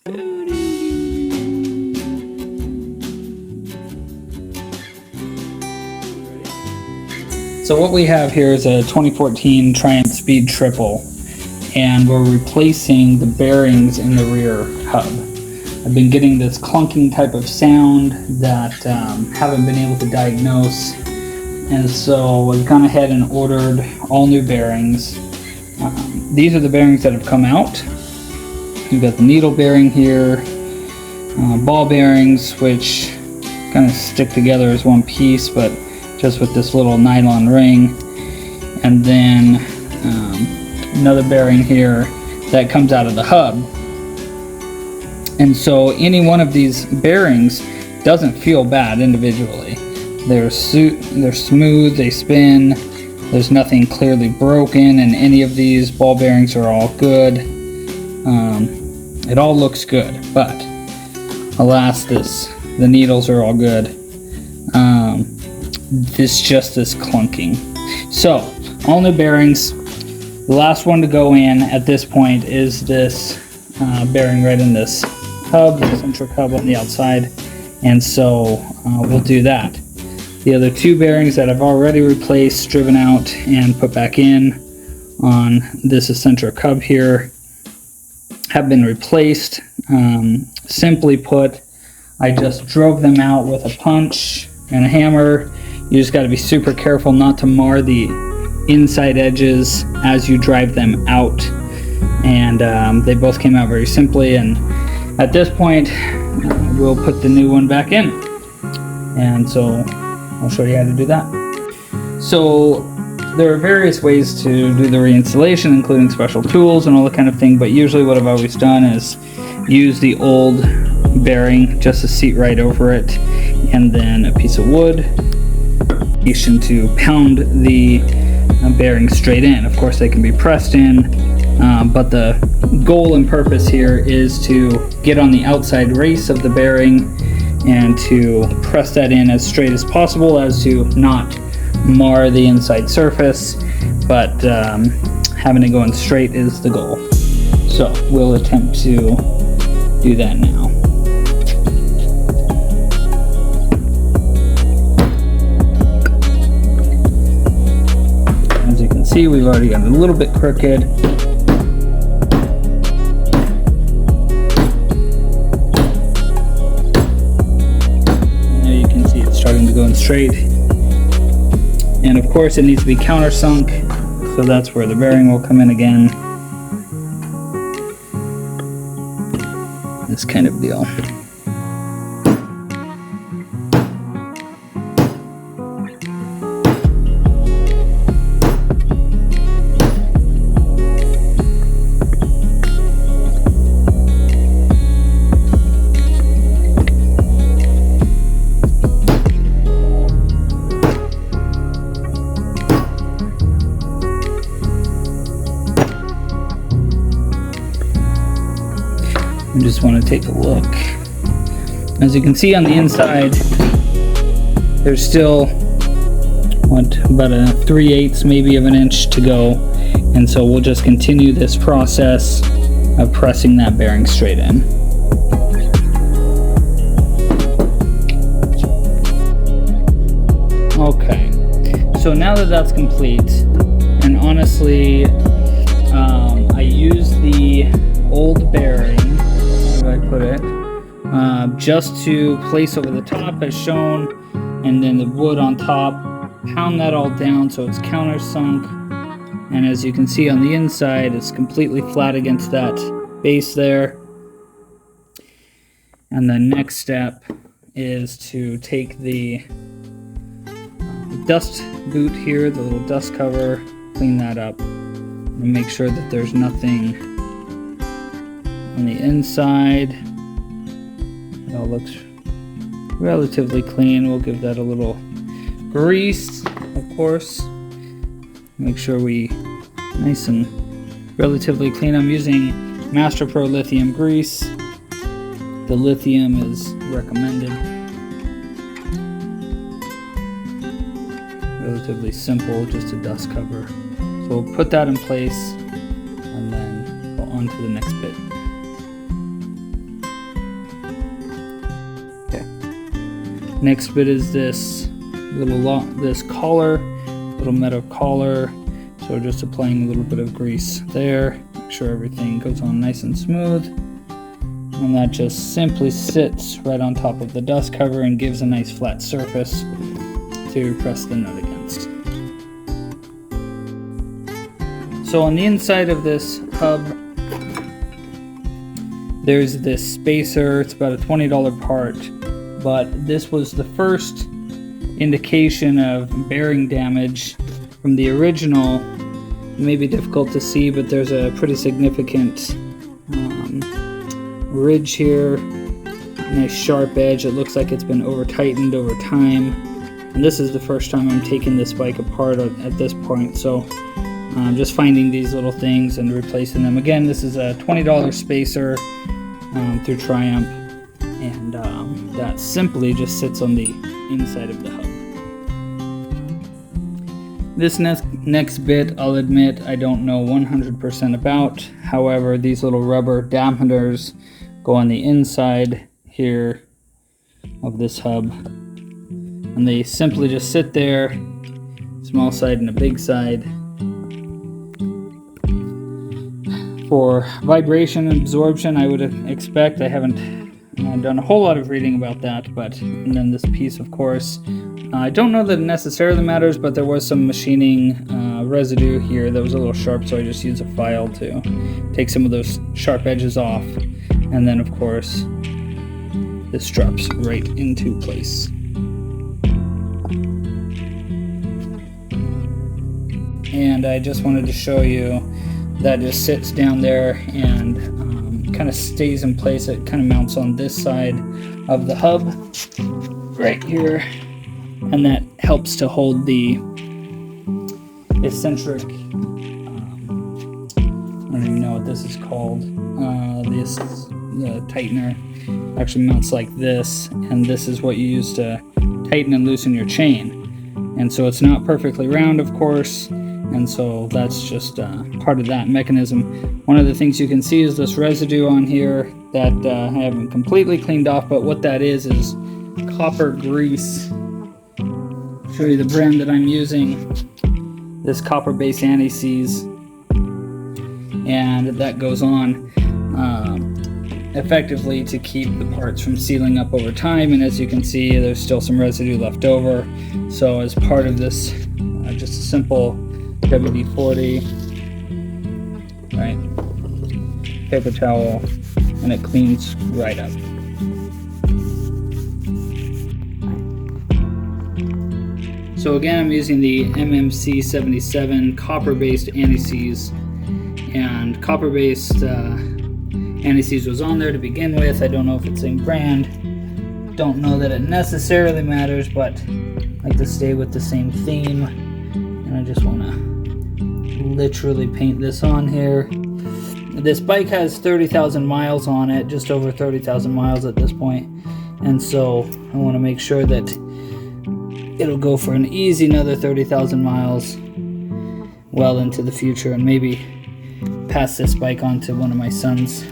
So what we have here is a 2014 Triumph Speed Triple, and we're replacing the bearings in the rear hub. I've been getting this clunking type of sound that haven't been able to diagnose, and so I've gone ahead and ordered all new bearings. These are the bearings that have come out. We've got the needle bearing here, ball bearings, which kind of stick together as one piece, but just with this little nylon ring, and then another bearing here that comes out of the hub. And so any one of these bearings doesn't feel bad individually. They're smooth, they spin, there's nothing clearly broken, and any of these ball bearings are all good. It all looks good, but alas, the needles are all good. This just is clunking. So, all new bearings. The last one to go in at this point is this bearing right in this hub, the centric hub on the outside, and so we'll do that. The other two bearings that I've already replaced, driven out, and put back in on this eccentric hub here have been replaced. Simply put, I just drove them out with a punch and a hammer. You just got to be super careful not to mar the inside edges as you drive them out, and they both came out very simply. And at this point we'll put the new one back in, and so I'll show you how to do that. So there are various ways to do the reinstallation, including special tools and all that kind of thing, but usually what I've always done is use the old bearing, just a seat right over it, and then a piece of wood to pound the bearing straight in. Of course they can be pressed in, but the goal and purpose here is to get on the outside race of the bearing and to press that in as straight as possible, as to not mar the inside surface, but having it going straight is the goal. So we'll attempt to do that now. As you can see, we've already got it a little bit crooked. There you can see it's starting to go in straight. And of course it needs to be countersunk, so that's where the bearing will come in again. This kind of deal. I just want to take a look. As you can see on the inside, there's still about a 3/8 maybe of an inch to go, and so we'll just continue this process of pressing that bearing straight in. Okay, so now that that's complete, and honestly I used the old bearing, I put it, just to place over the top as shown, and then the wood on top, pound that all down so it's countersunk, and as you can see on the inside it's completely flat against that base there. And the next step is to take the dust boot here, the little dust cover, clean that up and make sure that there's nothing on the inside. It all looks relatively clean. We'll give that a little grease, of course. Make sure we nice and relatively clean. I'm using Master Pro lithium grease. The lithium is recommended. Relatively simple, just a dust cover. So we'll put that in place and then go on to the next bit. Next bit is this this collar, little metal collar. So just applying a little bit of grease there, make sure everything goes on nice and smooth. And that just simply sits right on top of the dust cover and gives a nice flat surface to press the nut against. So on the inside of this hub, there's this spacer. It's about a $20 part, but this was the first indication of bearing damage from the original. It may be difficult to see, but there's a pretty significant ridge here, nice sharp edge. It looks like it's been over tightened over time, and this is the first time I'm taking this bike apart at this point, so I'm just finding these little things and replacing them. Again, this is a $20 spacer through Triumph, and that simply just sits on the inside of the hub. This next bit, I'll admit, I don't know 100% about. However, these little rubber dampeners go on the inside here of this hub, and they simply just sit there, small side and a big side, for vibration and absorption. I would expect, I haven't done a whole lot of reading about that, but and then this piece, of course, I don't know that it necessarily matters, but there was some machining residue here that was a little sharp, so I just used a file to take some of those sharp edges off. And then, of course, this drops right into place. And I just wanted to show you that just sits down there and kind of stays in place. It kind of mounts on this side of the hub right here, and that helps to hold the eccentric, I don't even know what this is called, the tightener actually mounts like this, and this is what you use to tighten and loosen your chain. And so it's not perfectly round, of course, and so that's just part of that mechanism. One of the things you can see is this residue on here that I haven't completely cleaned off, but what that is copper grease. I'll show you the brand that I'm using, this copper-based anti-seize, and that goes on effectively to keep the parts from sealing up over time. And as you can see, there's still some residue left over. So as part of this, just a simple WD-40, right, paper towel, and it cleans right up. So again, I'm using the MMC 77 copper-based anti-seize, and copper-based anti-seize was on there to begin with. I don't know if it's the same brand. Don't know that it necessarily matters, but I like to stay with the same theme. And I just want to literally paint this on here. This bike has 30,000 miles on it, just over 30,000 miles at this point. And so I want to make sure that it'll go for an easy another 30,000 miles well into the future, and maybe pass this bike on to one of my sons.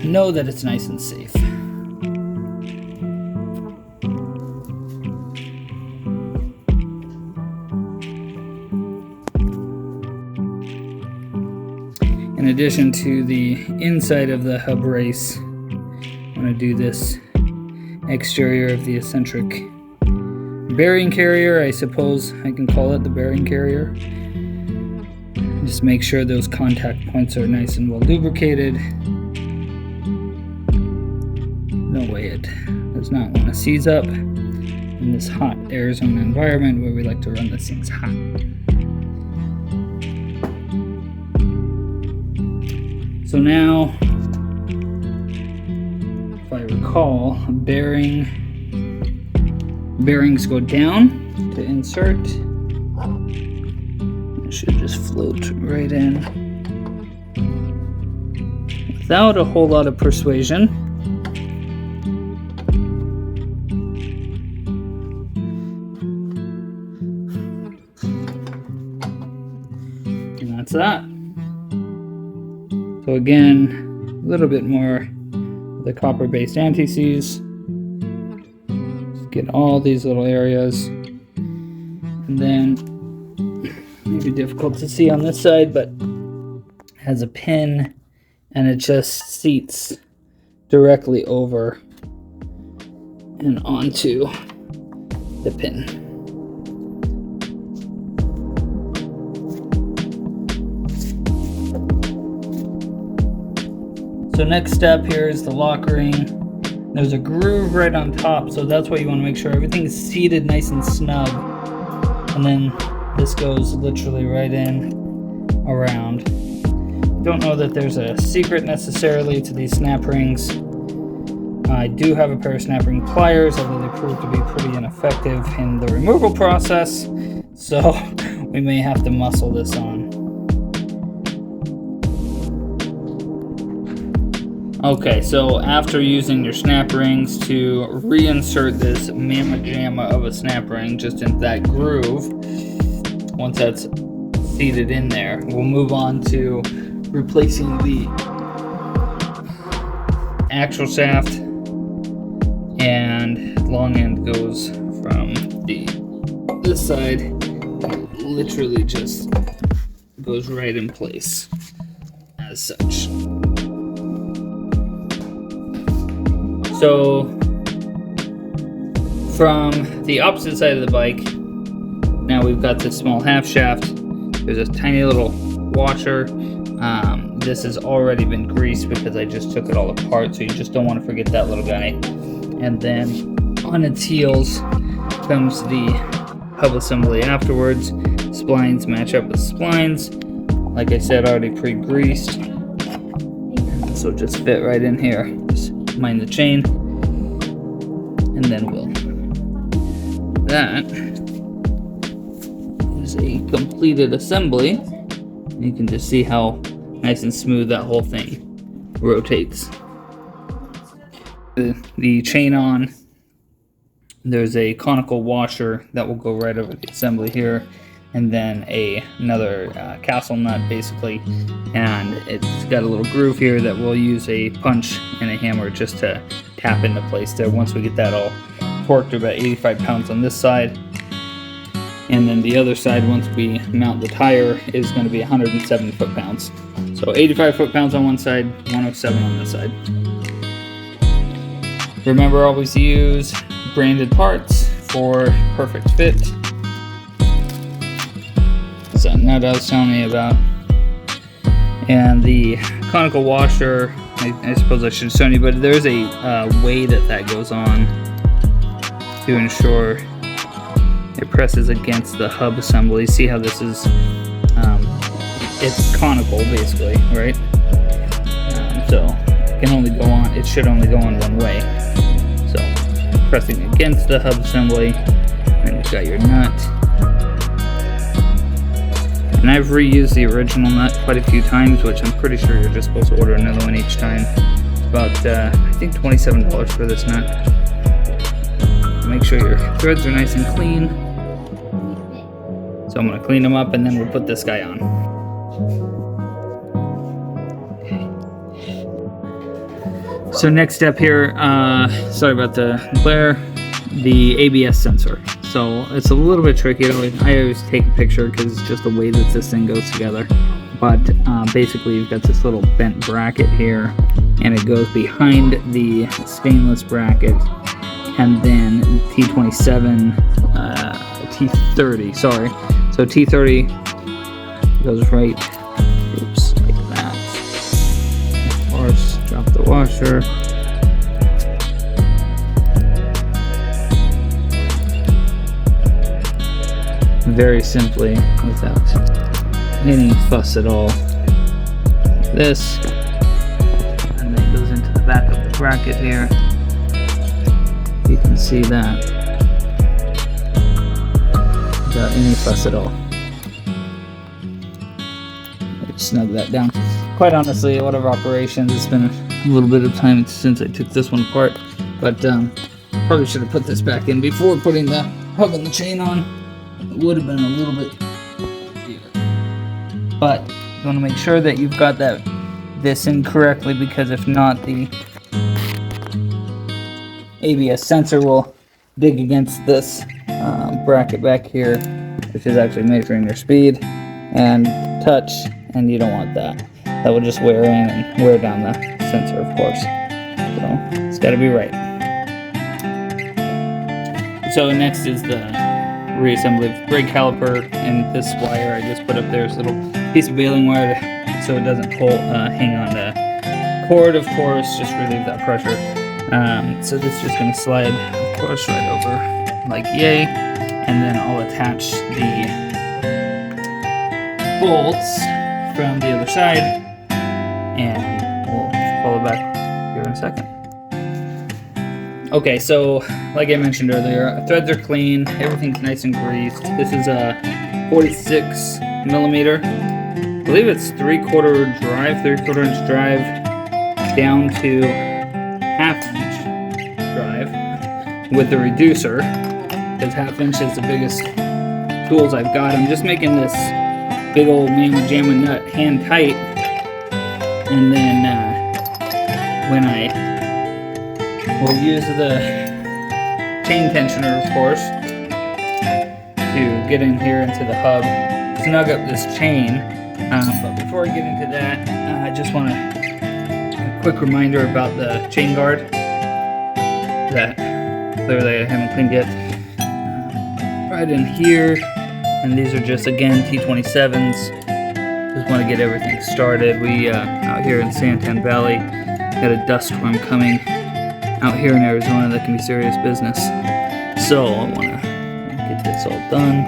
Know that it's nice and safe. In addition to the inside of the hub race, I'm going to do this exterior of the eccentric bearing carrier. I suppose I can call it the bearing carrier. Just make sure those contact points are nice and well lubricated. No way it does not want to seize up in this hot Arizona environment where we like to run these things hot. So now, if I recall, bearings go down to insert. It should just float right in without a whole lot of persuasion. And that's that. So again, a little bit more of the copper-based anti-seize, get all these little areas. And then, maybe difficult to see on this side, but has a pin and it just seats directly over and onto the pin. So next step here is the lock ring. There's a groove right on top, so that's why you want to make sure everything is seated nice and snug. And then this goes literally right in around. Don't know that there's a secret necessarily to these snap rings. I do have a pair of snap ring pliers, although they prove to be pretty ineffective in the removal process, so we may have to muscle this on. Okay, so after using your snap rings to reinsert this mamma jamma of a snap ring just into that groove, once that's seated in there, we'll move on to replacing the axle shaft, and long end goes from this side, literally just goes right in place as such. So from the opposite side of the bike, now we've got this small half shaft. There's a tiny little washer. This has already been greased because I just took it all apart, so you just don't want to forget that little guy. And then on its heels comes the hub assembly afterwards. Splines match up with splines. Like I said, already pre-greased. This will just fit right in here. Just mind the chain. And then that is a completed assembly. You can just see how nice and smooth that whole thing rotates. The chain on, there's a conical washer that will go right over the assembly here, and then another castle nut basically, and it's got a little groove here that we'll use a punch and a hammer just to tap into place there once we get that all torqued to about 85 pounds on this side. And then the other side, once we mount the tire, is going to be 107 foot-pounds. So 85 foot-pounds on one side, 107 on this side. Remember, always use branded parts for perfect fit. So nut I was telling you about. And the conical washer, I suppose I should have shown you, but there's a way that goes on to ensure it presses against the hub assembly. See how this is, it's conical basically, right? So it can only go on, it should only go on one way. So pressing against the hub assembly, and you've got your nut. And I've reused the original nut quite a few times, which I'm pretty sure you're just supposed to order another one each time. It's about, I think $27 for this nut. Make sure your threads are nice and clean. So I'm going to clean them up and then we'll put this guy on. So next step here, sorry about the glare, the ABS sensor. So it's a little bit tricky. I always take a picture because it's just the way that this thing goes together. But basically you've got this little bent bracket here, and it goes behind the stainless bracket, and then T27, T30, sorry. So T30 goes right, oops, like that. Of course, drop the washer. Very simply, without any fuss at all. This, and then goes into the back of the bracket here. You can see that without any fuss at all. Snug that down. Quite honestly, a lot of operations, it's been a little bit of time since I took this one apart, but probably should have put this back in before putting the hub and the chain on. It would have been a little bit easier. But you want to make sure that you've got this in correctly, because if not, the ABS sensor will dig against this bracket back here, which is actually measuring your speed, and touch, and you don't want that. That will just wear in and wear down the sensor, of course. So it's got to be right. So next is the reassembly of brake caliper, and this wire I just put up there is a little piece of baling wire so it doesn't hang on the cord, of course, just relieve that pressure. So this is just going to slide, of course, right over like yay, and then I'll attach the bolts from the other side, and we'll follow back here in a second. Okay, so like I mentioned earlier, threads are clean, everything's nice and greased. This is a 46 millimeter. I believe it's 3/4 inch drive down to 1/2 inch drive with the reducer, because 1/2 inch is the biggest tools I've got. I'm just making this big old Mama Jamma nut hand tight, and then when I will use the chain tensioner, of course, to get in here into the hub, snug up this chain. But before I get into that, I just want a quick reminder about the chain guard that clearly I haven't cleaned yet. Right in here, and these are just, again, T27s. Just want to get everything started. We out here in Santan Valley got a dust storm coming out here in Arizona that can be serious business. So I want to get this all done,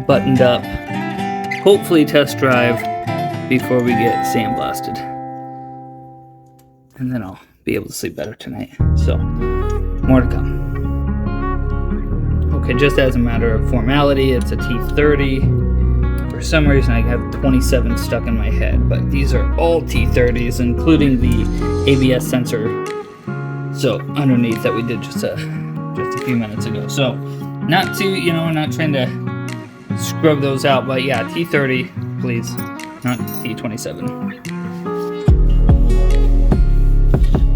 buttoned up, hopefully test drive before we get sandblasted, and then I'll be able to sleep better tonight. So more to come. Okay, just as a matter of formality, it's a T30. For some reason I have 27 stuck in my head, but these are all T30s, including the ABS sensor so underneath that we did just a few minutes ago. So not to, not trying to scrub those out, but yeah, T30, please, not T27.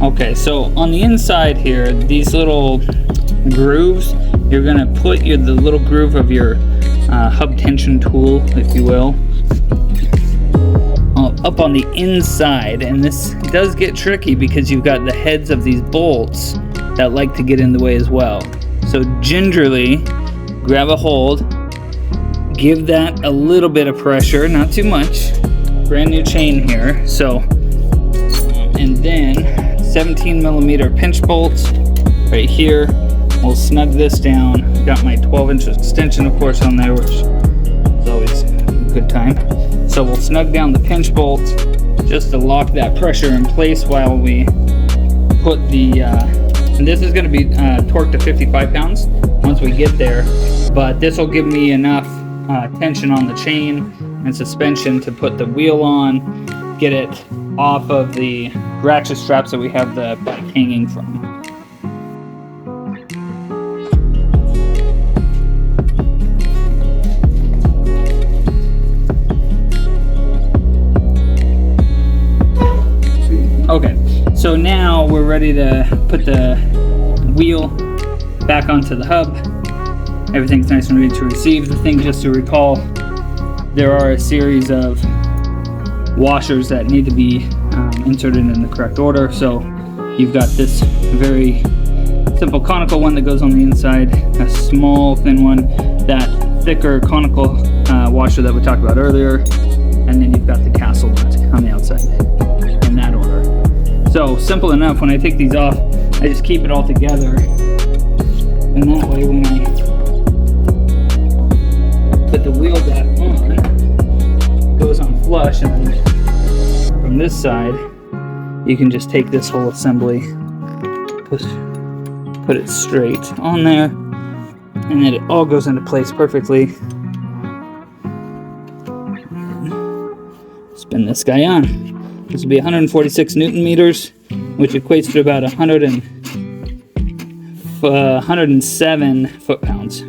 Okay, so on the inside here, these little grooves, you're gonna put the little groove of your hub tension tool, if you will, up on the inside, and this does get tricky because you've got the heads of these bolts that like to get in the way as well. So gingerly grab a hold, give that a little bit of pressure, not too much. Brand new chain here, so and then 17 millimeter pinch bolts right here. We'll snug this down. Got my 12-inch extension, of course, on there, which is always a good time. So we'll snug down the pinch bolt just to lock that pressure in place while we put the, and this is going to be torqued to 55 pounds once we get there, but this will give me enough tension on the chain and suspension to put the wheel on, get it off of the ratchet straps that we have the bike hanging from. Okay, so now we're ready to put the wheel back onto the hub. Everything's nice and ready to receive the thing. Just to recall, there are a series of washers that need to be inserted in the correct order. So you've got this very simple conical one that goes on the inside, a small thin one, that thicker conical washer that we talked about earlier, and then you've got the castle nut on the outside in that order. So simple enough. When I take these off, I just keep it all together, and that way when I put the wheel back on, it goes on flush, and then from this side you can just take this whole assembly, put it straight on there, and then it all goes into place perfectly. Spin this guy on. This will be 146 Newton meters, which equates to about 107 foot-pounds.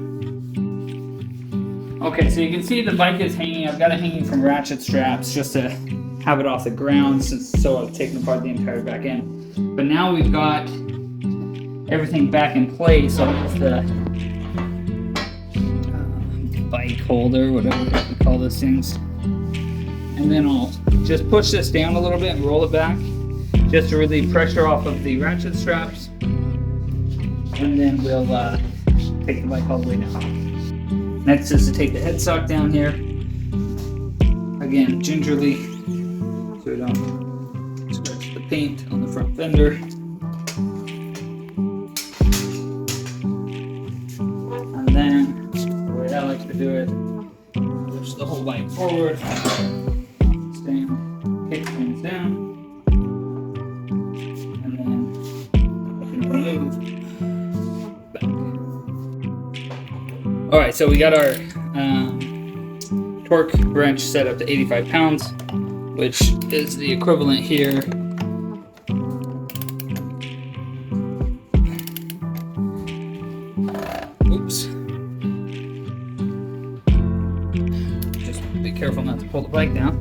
Okay, so you can see the bike is hanging. I've got it hanging from ratchet straps just to have it off the ground, so I've taken apart the entire back end. But now we've got everything back in place. I'll use the bike holder, whatever we call those things. And then I'll just push this down a little bit and roll it back, just to relieve pressure off of the ratchet straps. And then we'll take the bike all the way down. Next is to take the headstock down here. Again, gingerly, so we don't scratch the paint on the front fender. And then, the way I like to do it, push the whole bike forward, stand, kick things down, and then move back. Alright, so we got our torque wrench set up to 85 pounds, which is the equivalent here. Oops. Just be careful not to pull the bike down.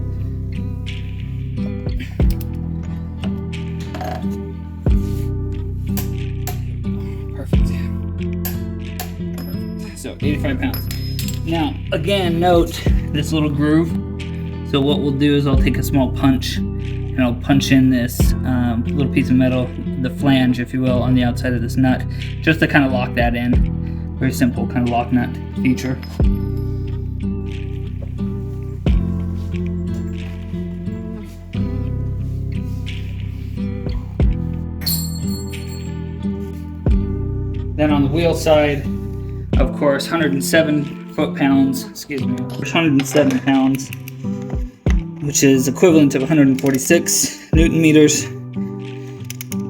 Perfect. So 85 pounds. Now, again, note this little groove. So what we'll do is I'll take a small punch and I'll punch in this little piece of metal, the flange, if you will, on the outside of this nut, just to kind of lock that in. Very simple kind of lock nut feature. Then on the wheel side, of course, 107 foot-pounds, excuse me, 107 pounds, which is equivalent to 146 Newton meters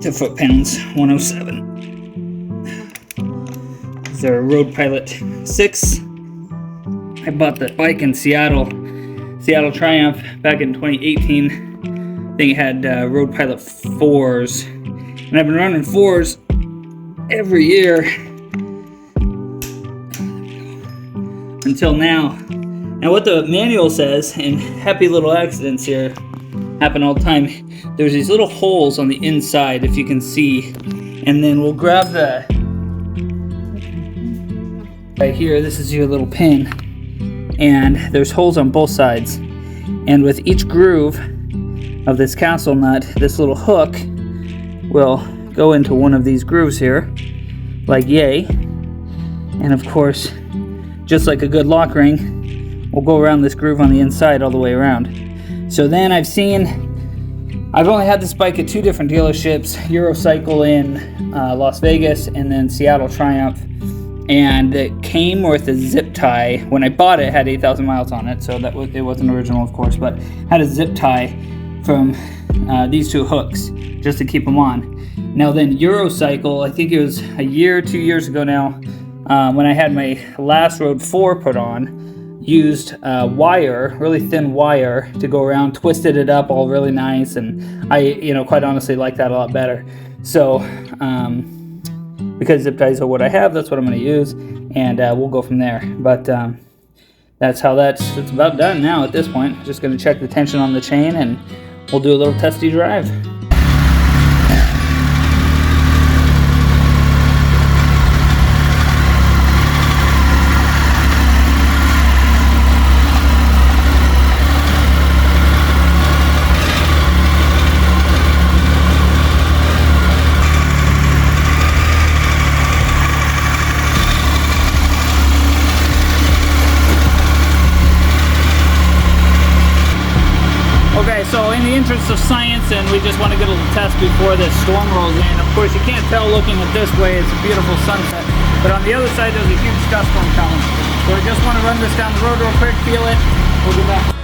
to foot-pounds, 107. These are Road Pilot 6. I bought the bike in Seattle Triumph back in 2018. They had Road Pilot 4s, and I've been running 4s every year until now. Now what the manual says, and happy little accidents here happen all the time, there's these little holes on the inside, if you can see, and then we'll grab the, right here, this is your little pin, and there's holes on both sides, and with each groove of this castle nut, this little hook will go into one of these grooves here, like yay, and of course, just like a good lock ring, we'll go around this groove on the inside all the way around. So then I've only had this bike at 2 different dealerships, Eurocycle in Las Vegas and then Seattle Triumph, and it came with a zip tie. When I bought it, it had 8,000 miles on it, so it wasn't original, of course, but had a zip tie from these 2 hooks just to keep them on. Now then, Eurocycle, I think it was a year, 2 years ago now, when I had my last Road 4 put on, used wire, really thin wire, to go around, twisted it up all really nice, and I, quite honestly like that a lot better. So, because zip ties are what I have, that's what I'm going to use, and we'll go from there. But that's how it's about done now at this point. Just going to check the tension on the chain, and we'll do a little testy drive. Okay, so in the interest of science, and we just want to get a little test before this storm rolls in. Of course, you can't tell looking at this way, it's a beautiful sunset. But on the other side, there's a huge dust storm coming. So I just want to run this down the road real quick, feel it, we'll be back.